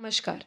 नमस्कार।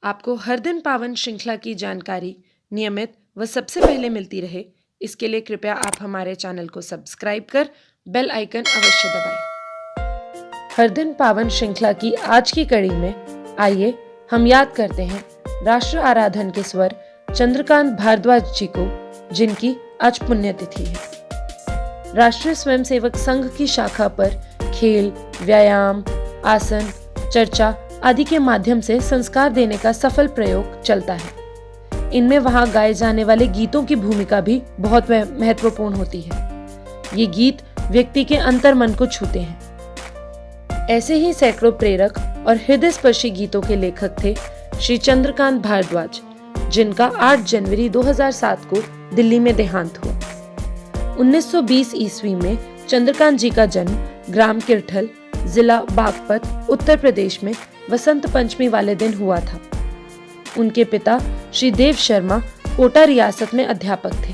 आपको हर दिन पावन श्रृंखला की जानकारी नियमित व सबसे पहले मिलती रहे, इसके लिए कृपया आप हमारे चैनल को सब्सक्राइब कर बेल आइकन अवश्य दबाएं। हर दिन पावन श्रृंखला की आज की कड़ी में आइए हम याद करते हैं राष्ट्र आराधन के स्वर चंद्रकांत भारद्वाज जी को, जिनकी आज पुण्यतिथि है। राष्ट्रीय स्वयंसेवक संघ की शाखा पर खेल, व्यायाम, आसन, चर्चा आदि के माध्यम से संस्कार देने का सफल प्रयोग चलता है। इनमें वहां गाए जाने वाले गीतों की भूमिका भी बहुत महत्वपूर्ण होती है। ये गीत व्यक्ति के अंतर्मन को छूते हैं। ऐसे ही सैकड़ों प्रेरक और हृदय स्पर्शी गीतों के लेखक थे श्री चंद्रकांत भारद्वाज, जिनका 8 जनवरी 2007 को दिल्ली में देहांत हुआ। 1920 ईस्वी में चंद्रकांत जी का जन्म ग्राम किरठल, जिला बागपत, उत्तर प्रदेश में वसंत पंचमी वाले दिन हुआ था। उनके पिता श्री देव शर्मा कोटा रियासत में अध्यापक थे।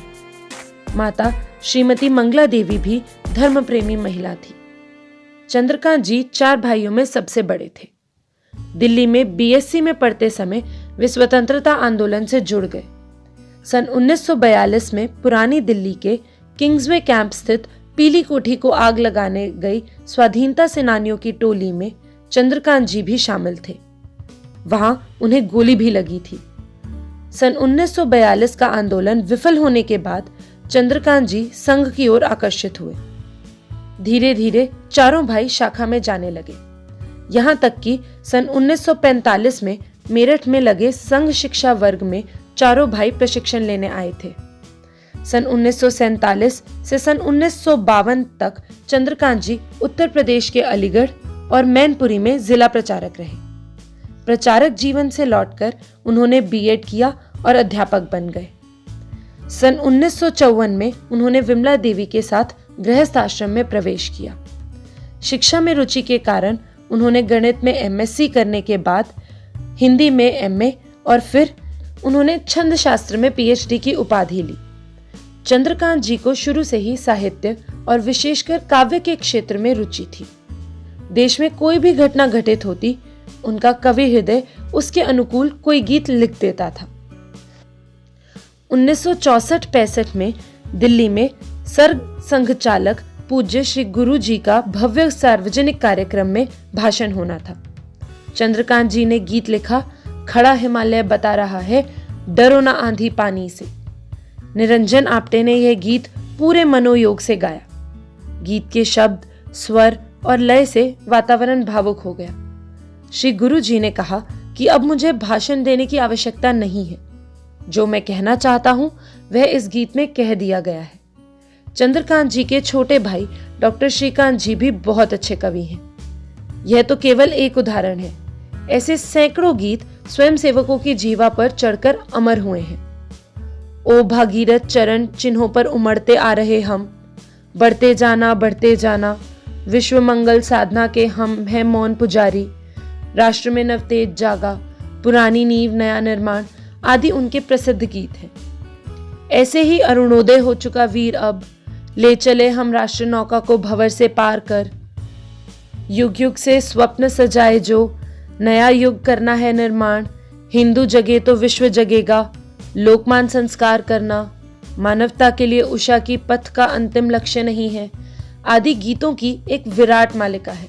माता श्रीमती मंगला देवी भी धर्म प्रेमी महिला थी। चंद्रकांत जी 4 भाइयों में सबसे बड़े थे। दिल्ली में बीएससी में पढ़ते समय वे स्वतंत्रता आंदोलन से जुड़ गए। सन 1942 में पुरानी दिल्ली के किंग्सवे कैंप स्थित पीली कोठी को आग लगाने गई स्वाधीनता सेनानियों की टोली में चंद्रकांत जी भी शामिल थे। वहां उन्हें गोली भी लगी थी। सन 1942 का आंदोलन विफल होने के बाद चंद्रकांत जी संघ की ओर आकर्षित हुए। धीरे धीरे चारों भाई शाखा में जाने लगे। यहां तक कि सन 1945 में मेरठ में लगे संघ शिक्षा वर्ग में चारों भाई प्रशिक्षण लेने आए थे। सन 1947 से सन 1952 तक चंद्रकांत जी उत्तर प्रदेश के अलीगढ़ और मैनपुरी में जिला प्रचारक रहे। प्रचारक जीवन से लौटकर उन्होंने बीएड किया और अध्यापक बन गए। सन 1954 में उन्होंने विमला देवी के साथ गृहस्थ आश्रम में प्रवेश किया। शिक्षा में रुचि के कारण उन्होंने गणित में एमएससी करने के बाद हिंदी में एमए और फिर उन्होंने छंद शास्त्र में पीएचडी की उपाधि ली। चंद्रकांत जी को शुरू से ही साहित्य और विशेषकर काव्य के क्षेत्र में रुचि थी। देश में कोई भी घटना घटित होती, उनका कवि हृदय उसके अनुकूल कोई गीत लिख देता था। 1964-65 में दिल्ली में सर्ग संघचालक पूज्य श्री गुरु जी का भव्य सार्वजनिक कार्यक्रम में भाषण होना था। चंद्रकांत जी ने गीत लिखा, खड़ा हिमालय बता रहा है, डरो ना आंधी पानी से। निरंजन आप्टे ने यह गीत पूरे मनोयोग से गाया। गीत के शब्द, स्वर और लय से वातावरण भावुक हो गया। श्री गुरु जी ने कहा कि अब मुझे भाषण देने की आवश्यकता नहीं है। जो मैं कहना चाहता हूं वह इस गीत में कह दिया गया है। चंद्रकांत जी के छोटे भाई डॉक्टर श्रीकांत जी भी बहुत अच्छे कवि हैं। यह तो केवल एक उदाहरण है। ऐसे सैकड़ों गीत स्वयंसेवकों की जीवा पर चढ़कर अमर हुए हैं। ओ भागीरथ चरण चिन्हों पर उमड़ते आ रहे हम, बढ़ते जाना, विश्व मंगल साधना के हम हैं मौन पुजारी, राष्ट्र में नवतेज जागा, पुरानी नींव नया निर्माण आदि उनके प्रसिद्ध गीत हैं। ऐसे ही अरुणोदय हो चुका वीर अब, ले चले हम राष्ट्र नौका को भंवर से पार कर, युग युग से स्वप्न सजाए जो, नया युग करना है निर्माण, हिंदू जगे तो विश्व जगेगा, लोकमान संस्कार करना, मानवता के लिए उषा की पथ का अंतिम लक्ष्य नहीं है आदि गीतों की एक विराट मालिका है।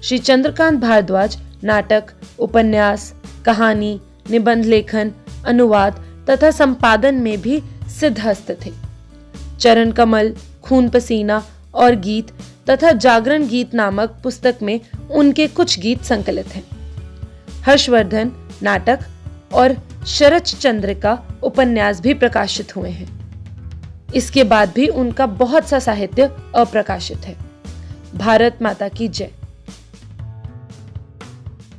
श्री चंद्रकांत भारद्वाज नाटक, उपन्यास, कहानी, निबंध लेखन, अनुवाद तथा संपादन में भी सिद्धहस्त थे। चरण कमल, खून पसीना और गीत तथा जागरण गीत नामक पुस्तक में उनके कुछ गीत संकलित हैं। हर्षवर्धन नाटक और शरद चंद्रिका उपन्यास भी प्रकाशित हुए हैं। इसके बाद भी उनका बहुत सा साहित्य अप्रकाशित है। भारत माता की जय।